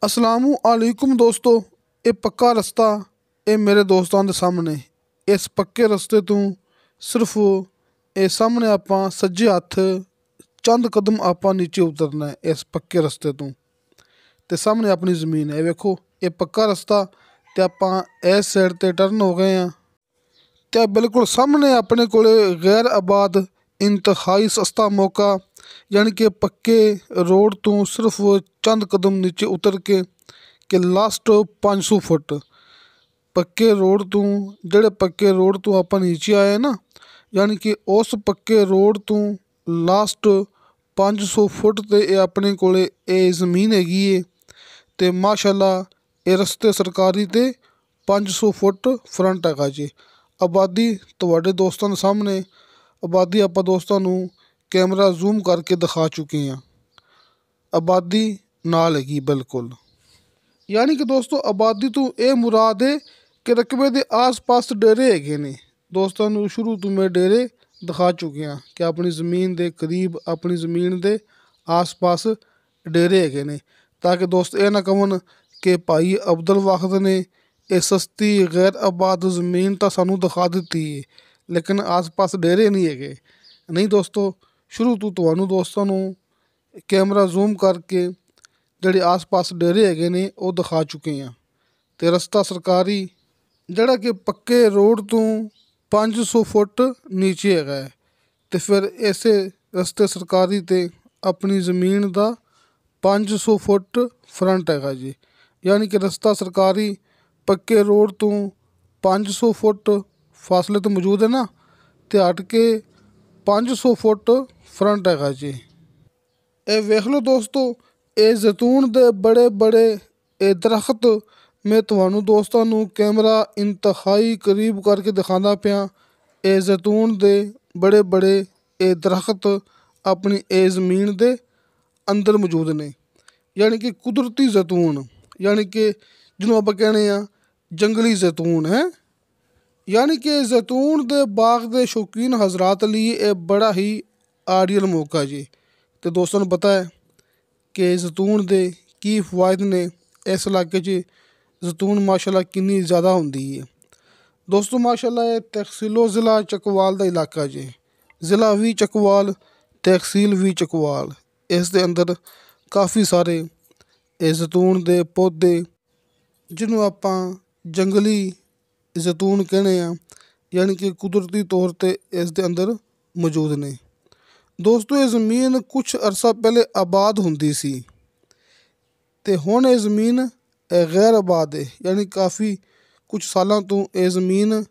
ਅਸਲਾਮੁ ਅਲੈकुम ਦੋਸਤੋ। ਇਹ ਪੱਕਾ ਰਸਤਾ ਇਹ ਮੇਰੇ ਦੋਸਤਾਂ ਦੇ ਸਾਹਮਣੇ। ਇਸ ਪੱਕੇ ਰਸਤੇ ਤੋਂ ਸਿਰਫ ਇਹ ਸਾਹਮਣੇ ਆਪਾਂ ਸੱਜੇ ਹੱਥ ਚੰਦ ਕਦਮ ਆਪਾਂ ਨੀਚੇ ਉਤਰਨਾ ਹੈ ਇਸ ਪੱਕੇ ਰਸਤੇ ਤੋਂ, ਤੇ ਸਾਹਮਣੇ ਆਪਣੀ ਜ਼ਮੀਨ ਹੈ। ਇਹ ਵੇਖੋ, ਇਹ ਪੱਕਾ ਰਸਤਾ ਤੇ ਆਪਾਂ ਇਸ ਸਾਈਡ ਤੇ ਟਰਨ ਹੋ ਗਏ ਆ, ਤੇ ਬਿਲਕੁਲ ਸਾਹਮਣੇ ਆਪਣੇ ਕੋਲੇ ਗੈਰ ਆਬਾਦ ਇੰਤਹਾਈ ਸਸਤਾ ਮੌਕਾ, ਯਾਨੀ ਕਿ ਪੱਕੇ ਰੋਡ ਤੋਂ ਸਿਰਫ ਚੰਦ ਕਦਮ ਨੀਚੇ ਉਤਰ ਕੇ ਲਾਸਟ 500 ਫੁੱਟ ਪੱਕੇ ਰੋਡ ਤੋਂ, ਜਿਹੜੇ ਪੱਕੇ ਰੋਡ ਤੋਂ ਆਪਾਂ ਨੀਚੇ ਆਏ ਨਾ, ਯਾਨੀ ਕਿ ਉਸ ਪੱਕੇ ਰੋਡ ਤੋਂ ਲਾਸਟ 500 ਫੁੱਟ 'ਤੇ ਇਹ ਆਪਣੇ ਕੋਲੇ ਇਹ ਜ਼ਮੀਨ ਹੈਗੀ ਏ। ਅਤੇ ਮਾਸ਼ਾਅੱਲਾ ਇਹ ਰਸਤੇ ਸਰਕਾਰੀ 'ਤੇ 500 ਫੁੱਟ ਫਰੰਟ ਹੈਗਾ ਜੀ। ਆਬਾਦੀ ਤੁਹਾਡੇ ਦੋਸਤਾਂ ਦੇ ਸਾਹਮਣੇ, ਆਬਾਦੀ ਆਪਾਂ ਦੋਸਤਾਂ ਨੂੰ ਕੈਮਰਾ ਜ਼ੂਮ ਕਰਕੇ ਦਿਖਾ ਚੁੱਕੇ ਹਾਂ। ਆਬਾਦੀ ਨਾਲ ਹੈਗੀ ਬਿਲਕੁਲ, ਯਾਨੀ ਕਿ ਦੋਸਤੋ ਆਬਾਦੀ ਤੋਂ ਇਹ ਮੁਰਾਦ ਹੈ ਕਿ ਰਕਬੇ ਦੇ ਆਸ-ਪਾਸ ਡੇਰੇ ਹੈਗੇ ਨੇ। ਦੋਸਤਾਂ ਨੂੰ ਸ਼ੁਰੂ ਤੋਂ ਮੈਂ ਡੇਰੇ ਦਿਖਾ ਚੁੱਕਿਆ ਕਿ ਆਪਣੀ ਜ਼ਮੀਨ ਦੇ ਕਰੀਬ, ਆਪਣੀ ਜ਼ਮੀਨ ਦੇ ਆਸ-ਪਾਸ ਡੇਰੇ ਹੈਗੇ ਨੇ, ਤਾਂ ਕਿ ਦੋਸਤ ਇਹ ਨਾ ਕਹਣ ਕਿ ਭਾਈ ਅਬਦੁਲ ਵਾਹਿਦ ਨੇ ਇਹ ਸਸਤੀ ਗੈਰ ਆਬਾਦ ਜ਼ਮੀਨ ਤਾਂ ਸਾਨੂੰ ਦਿਖਾ ਦਿੱਤੀ ਹੈ, ਲੇਕਿਨ ਆਸ-ਪਾਸ ਡੇਰੇ ਨਹੀਂ ਹੈਗੇ। ਨਹੀਂ ਦੋਸਤੋ, ਸ਼ੁਰੂ ਤੋਂ ਤੁਹਾਨੂੰ ਦੋਸਤਾਂ ਨੂੰ ਕੈਮਰਾ ਜ਼ੂਮ ਕਰਕੇ ਜਿਹੜੇ ਆਸ-ਪਾਸ ਡੇਰੇ ਹੈਗੇ ਨੇ ਉਹ ਦਿਖਾ ਚੁੱਕੇ ਹਾਂ। ਅਤੇ ਰਸਤਾ ਸਰਕਾਰੀ ਜਿਹੜਾ ਕਿ ਪੱਕੇ ਰੋਡ ਤੋਂ 500 ਫੁੱਟ ਨੀਚੇ ਹੈਗਾ ਹੈ, ਅਤੇ ਫਿਰ ਇਸੇ ਰਸਤੇ ਸਰਕਾਰੀ 'ਤੇ ਆਪਣੀ ਜ਼ਮੀਨ ਦਾ 500 ਫੁੱਟ ਫਰੰਟ ਹੈਗਾ ਜੀ। ਯਾਨੀ ਕਿ ਰਸਤਾ ਸਰਕਾਰੀ ਪੱਕੇ ਰੋਡ ਤੋਂ 500 ਫੁੱਟ ਫਾਸਲੇ ਤੋਂ ਮੌਜੂਦ ਹੈ ਨਾ, ਅਤੇ ਹਟ ਕੇ 500 ਫੁੱਟ ਫਰੰਟ ਹੈਗਾ ਜੀ। ਇਹ ਵੇਖ ਲਓ ਦੋਸਤੋ, ਇਹ ਜ਼ੈਤੂਨ ਦੇ ਬੜੇ ਬੜੇ ਇਹ ਦਰਖਤ ਮੈਂ ਤੁਹਾਨੂੰ ਦੋਸਤਾਂ ਨੂੰ ਕੈਮਰਾ ਇੰਤਹਾਈ ਕਰੀਬ ਕਰਕੇ ਦਿਖਾਉਂਦਾ ਪਿਆ। ਇਹ ਜ਼ੈਤੂਨ ਦੇ ਬੜੇ ਬੜੇ ਇਹ ਦਰਖਤ ਆਪਣੀ ਇਹ ਜ਼ਮੀਨ ਦੇ ਅੰਦਰ ਮੌਜੂਦ ਨੇ, ਯਾਨੀ ਕਿ ਕੁਦਰਤੀ ਜ਼ੈਤੂਨ, ਯਾਨੀ ਕਿ ਜਿਹਨੂੰ ਆਪਾਂ ਕਹਿੰਦੇ ਹਾਂ ਜੰਗਲੀ ਜ਼ੈਤੂਨ ਹੈ। ਯਾਨੀ ਕਿ ਜ਼ੈਤੂਨ ਦੇ ਬਾਗ ਦੇ ਸ਼ੌਕੀਨ ਹਜ਼ਰਾਤ ਲਈ ਇਹ ਬੜਾ ਹੀ ਆਈਡੀਅਲ ਮੌਕਾ ਜੀ। ਅਤੇ ਦੋਸਤਾਂ ਨੂੰ ਪਤਾ ਹੈ ਕਿ ਜ਼ੈਤੂਨ ਦੇ ਕੀ ਫਵਾਇਦ ਨੇ। ਇਸ ਇਲਾਕੇ 'ਚ ਜ਼ੈਤੂਨ ਮਾਸ਼ਾਅੱਲਾ ਕਿੰਨੀ ਜ਼ਿਆਦਾ ਹੁੰਦੀ ਹੈ। ਦੋਸਤੋ ਮਾਸ਼ਾਅੱਲਾ ਇਹ ਤਹਿਸੀਲੋ ਜ਼ਿਲ੍ਹਾ ਚੱਕਵਾਲ ਦਾ ਇਲਾਕਾ ਜੀ। ਜ਼ਿਲ੍ਹਾ ਵੀ ਚੱਕਵਾਲ, ਤਹਿਸੀਲ ਵੀ ਚੱਕਵਾਲ। ਇਸ ਦੇ ਅੰਦਰ ਕਾਫੀ ਸਾਰੇ ਇਹ ਜ਼ੈਤੂਨ ਦੇ ਪੌਦੇ, ਜਿਹਨੂੰ ਆਪਾਂ ਜੰਗਲੀ ਜ਼ੈਤੂਨ ਕਹਿੰਦੇ ਹਾਂ, ਯਾਨੀ ਕਿ ਕੁਦਰਤੀ ਤੌਰ 'ਤੇ ਇਸ ਦੇ ਅੰਦਰ ਮੌਜੂਦ ਨੇ। ਦੋਸਤੋ ਇਹ ਜ਼ਮੀਨ ਕੁਛ ਅਰਸਾ ਪਹਿਲੇ ਆਬਾਦ ਹੁੰਦੀ ਸੀ, ਅਤੇ ਹੁਣ ਇਹ ਜ਼ਮੀਨ ਗੈਰ ਆਬਾਦ ਹੈ, ਯਾਨੀ ਕਾਫੀ ਕੁਛ ਸਾਲਾਂ ਤੋਂ ਇਹ ਜ਼ਮੀਨ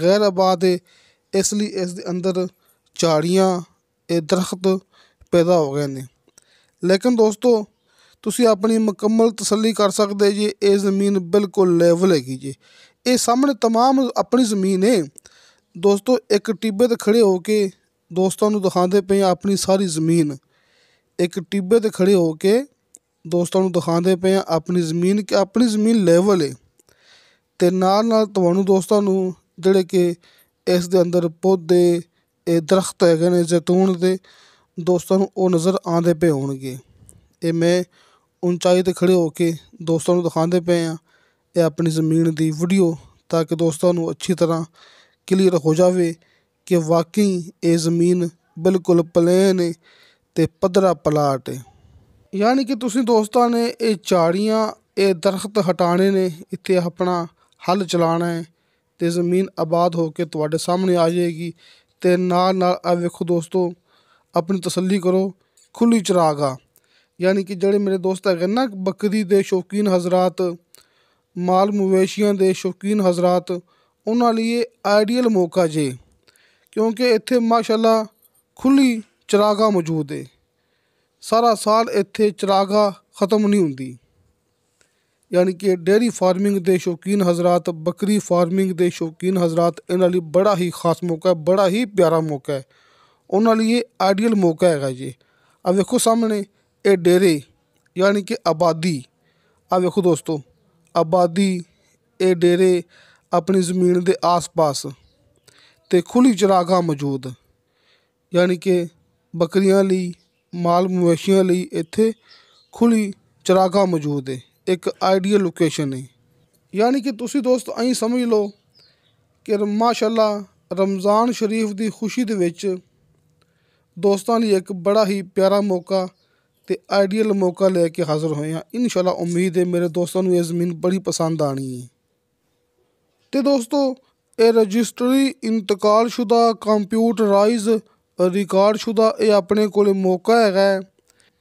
ਗੈਰ ਆਬਾਦ ਹੈ। ਇਸ ਲਈ ਇਸ ਦੇ ਅੰਦਰ ਝਾੜੀਆਂ, ਇਹ ਦਰਖਤ ਪੈਦਾ ਹੋ ਗਏ ਨੇ। ਲੇਕਿਨ ਦੋਸਤੋ ਤੁਸੀਂ ਆਪਣੀ ਮੁਕੰਮਲ ਤਸੱਲੀ ਕਰ ਸਕਦੇ ਜੀ, ਇਹ ਜ਼ਮੀਨ ਬਿਲਕੁਲ ਲੈਵਲ ਹੈਗੀ ਜੀ। ਇਹ ਸਾਹਮਣੇ ਤਮਾਮ ਆਪਣੀ ਜ਼ਮੀਨ ਹੈ ਦੋਸਤੋ। ਇੱਕ ਟਿੱਬੇ 'ਤੇ ਖੜ੍ਹੇ ਹੋ ਕੇ ਦੋਸਤਾਂ ਨੂੰ ਦਿਖਾਉਂਦੇ ਪਏ ਹਾਂ ਆਪਣੀ ਸਾਰੀ ਜ਼ਮੀਨ। ਇੱਕ ਟਿੱਬੇ 'ਤੇ ਖੜ੍ਹੇ ਹੋ ਕੇ ਦੋਸਤਾਂ ਨੂੰ ਦਿਖਾਉਂਦੇ ਪਏ ਹਾਂ ਆਪਣੀ ਜ਼ਮੀਨ, ਕਿ ਆਪਣੀ ਜ਼ਮੀਨ ਲੈਵਲ ਹੈ। ਅਤੇ ਨਾਲ ਨਾਲ ਤੁਹਾਨੂੰ ਦੋਸਤਾਂ ਨੂੰ ਜਿਹੜੇ ਕਿ ਇਸ ਦੇ ਅੰਦਰ ਪੌਦੇ, ਇਹ ਦਰਖਤ ਹੈਗੇ ਨੇ ਜ਼ੈਤੂਨ ਦੇ, ਦੋਸਤਾਂ ਨੂੰ ਉਹ ਨਜ਼ਰ ਆਉਂਦੇ ਪਏ ਹੋਣਗੇ। ਇਹ ਮੈਂ ਉਚਾਈ 'ਤੇ ਖੜ੍ਹੇ ਹੋ ਕੇ ਦੋਸਤਾਂ ਨੂੰ ਦਿਖਾਉਂਦੇ ਪਏ ਹਾਂ ਇਹ ਆਪਣੀ ਜ਼ਮੀਨ ਦੀ ਵੀਡੀਓ, ਤਾਂ ਕਿ ਦੋਸਤਾਂ ਨੂੰ ਅੱਛੀ ਤਰ੍ਹਾਂ ਕਲੀਅਰ ਹੋ ਜਾਵੇ ਕਿ ਵਾਕਈ ਇਹ ਜ਼ਮੀਨ ਬਿਲਕੁਲ ਪਲੇਨ ਹੈ ਅਤੇ ਪੱਧਰਾ ਪਲਾਟ ਹੈ। ਯਾਨੀ ਕਿ ਤੁਸੀਂ ਦੋਸਤਾਂ ਨੇ ਇਹ ਝਾੜੀਆਂ, ਇਹ ਦਰਖਤ ਹਟਾਉਣੇ ਨੇ, ਇੱਥੇ ਆਪਣਾ ਹੱਲ ਚਲਾਉਣਾ ਹੈ, ਅਤੇ ਜ਼ਮੀਨ ਆਬਾਦ ਹੋ ਕੇ ਤੁਹਾਡੇ ਸਾਹਮਣੇ ਆ ਜਾਏਗੀ। ਅਤੇ ਨਾਲ ਨਾਲ ਆ ਵੇਖੋ ਦੋਸਤੋ, ਆਪਣੀ ਤਸੱਲੀ ਕਰੋ, ਖੁੱਲ੍ਹੀ ਚਰਾਗਾਹ, ਯਾਨੀ ਕਿ ਜਿਹੜੇ ਮੇਰੇ ਦੋਸਤ ਹੈਗੇ ਨਾ ਬੱਕਰੀ ਦੇ ਸ਼ੌਕੀਨ ਹਜ਼ਰਾਤ, ਮਾਲ ਮਵੇਸ਼ੀਆਂ ਦੇ ਸ਼ੌਕੀਨ ਹਜ਼ਰਾਤ, ਉਹਨਾਂ ਲਈ ਇਹ ਆਈਡੀਅਲ ਮੌਕਾ ਜੇ, ਕਿਉਂਕਿ ਇੱਥੇ ਮਾਸ਼ਾਅੱਲਾ ਖੁੱਲ੍ਹੀ ਚਰਾਗਾਹ ਮੌਜੂਦ ਹੈ। ਸਾਰਾ ਸਾਲ ਇੱਥੇ ਚਰਾਗਾਹ ਖ਼ਤਮ ਨਹੀਂ ਹੁੰਦੀ। ਯਾਨੀ ਕਿ ਡੇਅਰੀ ਫਾਰਮਿੰਗ ਦੇ ਸ਼ੌਕੀਨ ਹਜ਼ਰਾਤ, ਬੱਕਰੀ ਫਾਰਮਿੰਗ ਦੇ ਸ਼ੌਕੀਨ ਹਜ਼ਰਾਤ, ਇਹਨਾਂ ਲਈ ਬੜਾ ਹੀ ਖਾਸ ਮੌਕਾ ਹੈ, ਬੜਾ ਹੀ ਪਿਆਰਾ ਮੌਕਾ ਹੈ। ਉਹਨਾਂ ਲਈ ਇਹ ਆਈਡੀਅਲ ਮੌਕਾ ਹੈਗਾ ਜੀ। ਆ ਵੇਖੋ ਸਾਹਮਣੇ ਇਹ ਡੇਰੇ, ਯਾਨੀ ਕਿ ਆਬਾਦੀ। ਆ ਵੇਖੋ ਦੋਸਤੋ, ਆਬਾਦੀ, ਇਹ ਡੇਰੇ ਆਪਣੀ ਜ਼ਮੀਨ ਦੇ ਆਸ-ਪਾਸ, ਅਤੇ ਖੁੱਲ੍ਹੀ ਚਰਾਗਾਹ ਮੌਜੂਦ, ਯਾਨੀ ਕਿ ਬੱਕਰੀਆਂ ਲਈ, ਮਾਲ ਮਵੇਸ਼ੀਆਂ ਲਈ ਇੱਥੇ ਖੁੱਲ੍ਹੀ ਚਰਾਗਾਹ ਮੌਜੂਦ ਹੈ। एक आइडियल लोकेशन है। यानी कि तुसी दोस्त अं समझ लो कि माशाअल्लाह रमज़ान शरीफ की खुशी दे विच दोस्तों लिए एक बड़ा ही प्यारा मौका ते आइडियल मौका लेके हाज़र होए हैं। इंशाअल्लाह उम्मीद है मेरे दोस्तों को ये ज़मीन बड़ी पसंद आनी है। तो दोस्तों ये रजिस्ट्री इंतकालशुदा कंप्यूटराइज रिकॉर्डशुदा ये अपने कोले मौका है।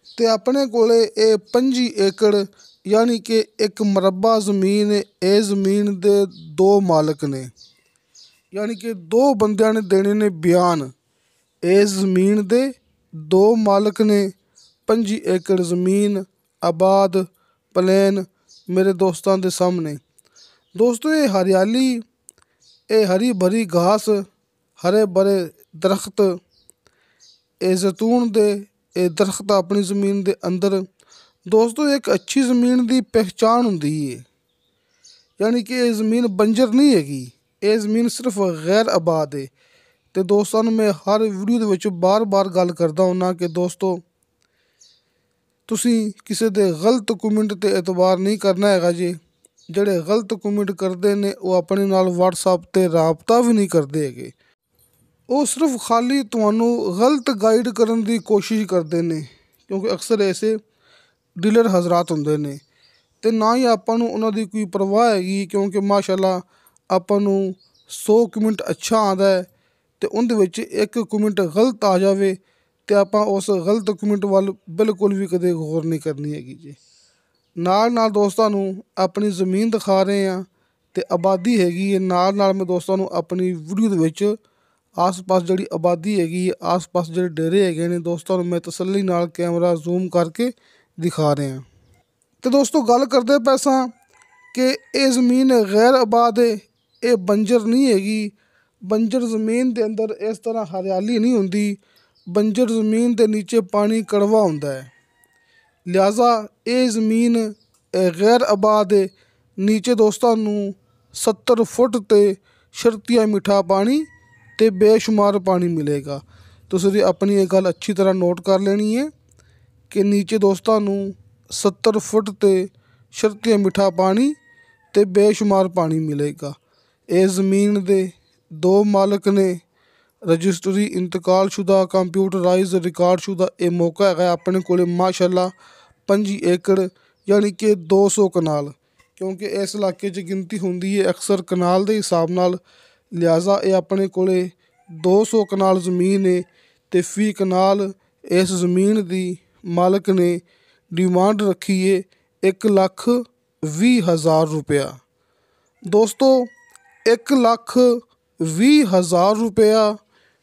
तो अपने कोले ये 25 एकड़ यानी कि एक मरबा ज़मीन ये ज़मीन दे 2 मालक ने, यानी कि 2 बंदियां ने देने ने बयान। इस ज़मीन दे 2 मालक ने 25 एकड़ ज़मीन आबाद प्लेन मेरे दोस्तों के सामने। दोस्तों ये हरियाली, ये हरी भरी घास, हरे भरे दरख्त, ये जैतून दे ये दरख्त अपनी ज़मीन के अंदर दोस्तों एक अच्छी ज़मीन की पहचान होंदी है। यानी कि ये ज़मीन बंजर नहीं हैगी, ये ज़मीन सिर्फ गैर आबाद है। तो दोस्तों मैं हर वीडियो दे विच बार बार गल करदा हुन्ना कि दोस्तों तुसी किसी दे गलत कमेंट ते एतबार नहीं करना हैगा जी। ਜਿਹੜੇ गलत कमेंट करते ने वो अपने नाल WhatsApp ते राबता भी नहीं करते हैगे। वो सिर्फ खाली तुहानू गलत गाइड करने की कोशिश करते हैं, क्योंकि अक्सर ऐसे डीलर हजरात होंदे ने। तो ना ही आपां नू उन्हां दी कोई परवाह हैगी, क्योंकि माशाअल्लाह आपां नू 100 कमेंट अच्छा आंदा है तो उनदे विच एक कमेंट गलत आ जावे तो आपां उस गलत कमेंट वाल बिल्कुल भी कदे गौर नहीं करनी हैगी जी। नाल नाल दोस्तां नू अपनी ज़मीन दिखा रहे हैं तो आबादी हैगी है। नाल नाल मैं दोस्तां नू अपनी वीडियो दे विच आस पास जिहड़ी आबादी हैगी है, आस पास जिहड़े डेरे हैगे ने दोस्तों नू मैं तसल्ली नाल कैमरा जूम करके दिखा रहे हैं। तो दोस्तों गल करते पैसा कि ये ज़मीन गैर आबाद है, ये बंजर नहीं हैगी। बंजर ज़मीन के अंदर इस तरह हरियाली नहीं होंदी। बंजर ज़मीन के नीचे पानी कड़वा होंदा है, लिहाजा ये ज़मीन गैर आबाद है। नीचे दोस्तों नू 70 फुट ते शर्तिया मिठा पानी ते बेशुमार पानी मिलेगा। तुसीं अपनी ये गल अच्छी तरह नोट कर लेनी है कि नीचे दोस्तों नू 70 फुट ते शर्तिया मिठा पानी ते बेशुमार पानी मिलेगा। ये ज़मीन दे 2 मालक ने, रजिस्ट्री इंतकालशुदा कंप्यूटराइज रिकॉर्डशुदा ये मौका है अपने कोले माशाअल्लाह 25 एकड़ यानी कि 200 कनाल, क्योंकि इस इलाके च गिनती होंदी है अक्सर कनाल के हिसाब नाल। लिहाजा ये अपने कोले 200 कनाल ज़मीन है तो फी कनाल इस ज़मीन की मालक ने डिमांड रखी है 1,20,000 रुपया। दोस्तों 1,20,000 रुपया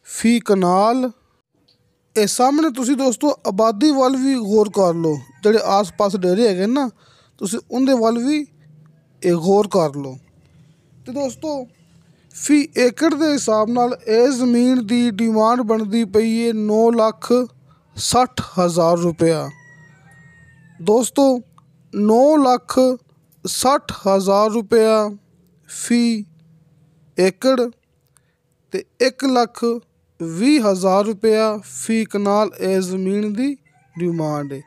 फी कनाल। ये सामने तुसी दोस्तों आबादी वाल भी गौर कर लो, जिहड़े आस पास डेरे हैगे ना तुसी उनदे वाल भी गौर कर लो। तो दोस्तों फी एकड़ के हिसाब नाल इस ज़मीन की डिमांड बनती पई है 9,60,000 रुपया। दोस्तों 9,60,000 रुपया फी एकड़ ते 1,20,000 रुपया फी कनाल इस ज़मीन की डिमांड है।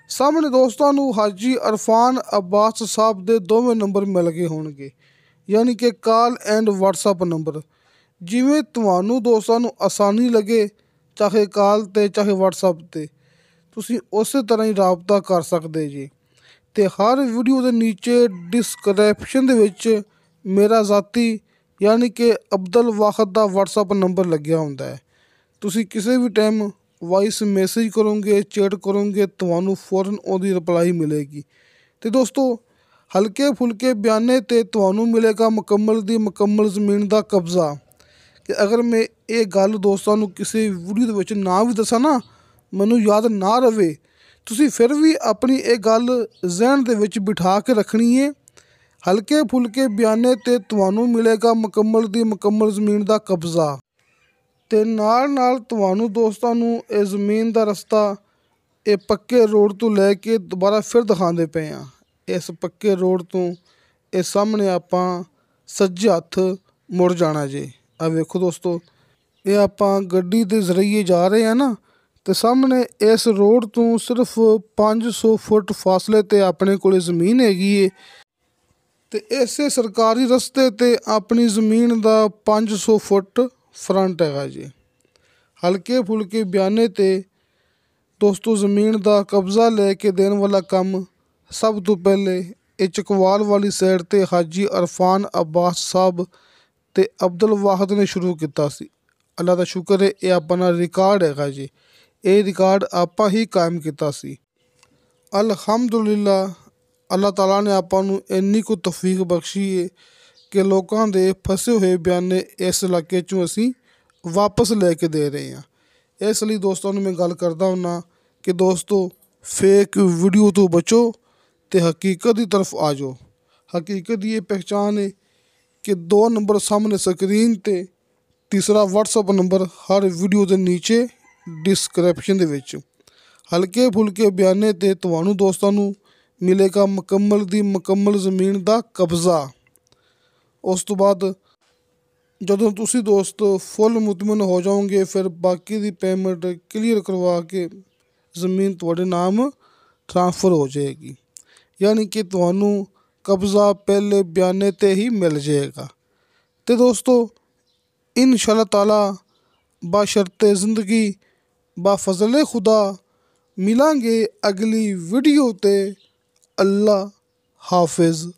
सामने दोस्तों नू हाजी अरफान अब्बास साहब के दोवें नंबर मिल गए होंगे, यानी कि कॉल एंड WhatsApp नंबर। जिमें तुहानू दोस्तों नू आसानी लगे, चाहे कॉल ते चाहे WhatsApp ते तुसी उस तरह ही राबता कर सकते जी। तो हर वीडियो के नीचे डिस्क्रिप्शन दे विच मेरा ज़ाती यानी कि अब्दुल वाहिद का WhatsApp नंबर लग्या होंदा है। तुसी किसी भी टाइम वॉइस मैसेज करोगे, चैट करोगे, तुहानू फौरन उहदी रिप्लाई मिलेगी। तो दोस्तों हल्के फुल्के बयाने ते तुहानू मिलेगा मुकम्मल दी मुकम्मल ज़मीन का कब्ज़ा। कि अगर मैं ये गल दोस्तों नू किसी वीडियो दे विच ना भी दसा ना, मैनू याद ना रवे, तुसी फिर भी अपनी ये गल जहन दे विच बिठा के रखनी है। हल्के फुल्के बयाने ते तुहानू मिलेगा मुकम्मल दी मुकम्मल ज़मीन का कब्ज़ा। ते नाल नाल तुहानू दोस्तों नू ये ज़मीन का रस्ता ये पक्के रोड तो लैके दोबारा फिर दिखाते पे हैं। इस पक्के रोड तो ये सामने आपां सज्जे हत्थ मुड़ जाना जे। आ वेखो दोस्तों, ये आपां गड्डी के जरिए जा रहे हैं ना, ਤੇ ਸਾਹਮਣੇ ਇਸ ਰੋਡ ਤੋਂ ਸਿਰਫ 500 ਫੁੱਟ ਫਾਸਲੇ ਤੇ ਆਪਣੇ ਕੋਲੇ ਜ਼ਮੀਨ ਹੈਗੀ ਏ ਤੇ ਇਸੇ ਸਰਕਾਰੀ ਰਸਤੇ ਤੇ ਆਪਣੀ ਜ਼ਮੀਨ ਦਾ 500 ਫੁੱਟ ਫਰੰਟ ਹੈਗਾ ਜੀ। ਹਲਕੇ ਫੁਲਕੇ ਬਿਆਨੇ ਤੇ ਦੋਸਤੋ ਜ਼ਮੀਨ ਦਾ ਕਬਜ਼ਾ ਲੈ ਕੇ ਦੇਣ ਵਾਲਾ ਕੰਮ ਸਭ ਤੋਂ ਪਹਿਲੇ ਇਹ ਚਕਵਾਲ ਵਾਲੀ ਸਾਈਡ ਤੇ ਹਾਜੀ ਅਰਫਾਨ ਅਬਾਸ ਸਾਹਿਬ ਤੇ ਅਬਦੁਲ ਵਾਹਦ ਨੇ ਸ਼ੁਰੂ ਕੀਤਾ ਸੀ। ਅੱਲਾ ਦਾ ਸ਼ੁਕਰ ਹੈ, ਇਹ ਆਪਣਾ ਰਿਕਾਰਡ ਹੈਗਾ ਜੀ। ਇਹ ਰਿਕਾਰਡ ਆਪਾਂ ਹੀ ਕਾਇਮ ਕੀਤਾ ਸੀ। ਅਲਹਮਦੁਲਿਲਾ, ਅੱਲਾਹ ਤਾਲਾ ਨੇ ਆਪਾਂ ਨੂੰ ਇੰਨੀ ਕੁ ਤੌਫੀਕ ਬਖਸ਼ੀ ਹੈ ਕਿ ਲੋਕਾਂ ਦੇ ਫਸੇ ਹੋਏ ਬਿਆਨੇ ਇਸ ਇਲਾਕੇ 'ਚੋਂ ਅਸੀਂ ਵਾਪਸ ਲੈ ਕੇ ਦੇ ਰਹੇ ਹਾਂ। ਇਸ ਲਈ ਦੋਸਤਾਂ ਨੂੰ ਮੈਂ ਗੱਲ ਕਰਦਾ ਹੁੰਦਾ ਕਿ ਦੋਸਤੋ ਫੇਕ ਵੀਡੀਓ ਤੋਂ ਬਚੋ ਤੇ ਹਕੀਕਤ ਦੀ ਤਰਫ ਆ ਜਾਓ। ਹਕੀਕਤ ਦੀ ਇਹ ਪਹਿਚਾਣ ਹੈ ਕਿ 2 ਨੰਬਰ ਸਾਹਮਣੇ ਸਕਰੀਨ ਤੇ, ਤੀਸਰਾ WhatsApp ਨੰਬਰ ਹਰ ਵੀਡੀਓ ਦੇ ਨੀਚੇ ਡਿਸਕ੍ਰਿਪਸ਼ਨ ਦੇ ਵਿੱਚ। ਹਲਕੇ ਫੁਲਕੇ ਬਿਆਨੇ ਤੇ ਤੁਹਾਨੂੰ ਦੋਸਤਾਂ ਨੂੰ ਮਿਲੇਗਾ ਮੁਕੰਮਲ ਦੀ ਮੁਕੰਮਲ ਜ਼ਮੀਨ ਦਾ ਕਬਜ਼ਾ। ਉਸ ਤੋਂ ਬਾਅਦ ਜਦੋਂ ਤੁਸੀਂ ਦੋਸਤ ਫੁੱਲ ਮੁਤਮਿਨ ਹੋ ਜਾਓਗੇ, ਫਿਰ ਬਾਕੀ ਦੀ ਪੇਮੈਂਟ ਕਲੀਅਰ ਕਰਵਾ ਕੇ ਜ਼ਮੀਨ ਤੁਹਾਡੇ ਨਾਮ ਟ੍ਰਾਂਸਫਰ ਹੋ ਜਾਏਗੀ। ਯਾਨੀ ਕਿ ਤੁਹਾਨੂੰ ਕਬਜ਼ਾ ਪਹਿਲੇ ਬਿਆਨੇ ਤੇ ਹੀ ਮਿਲ ਜਾਏਗਾ। ਤੇ ਦੋਸਤੋ इंशाअल्लाह ताला बशर्ते ज़िंदगी बाफज़ले खुदा मिलांगे अगली वीडियो ते। अल्लाह हाफिज़।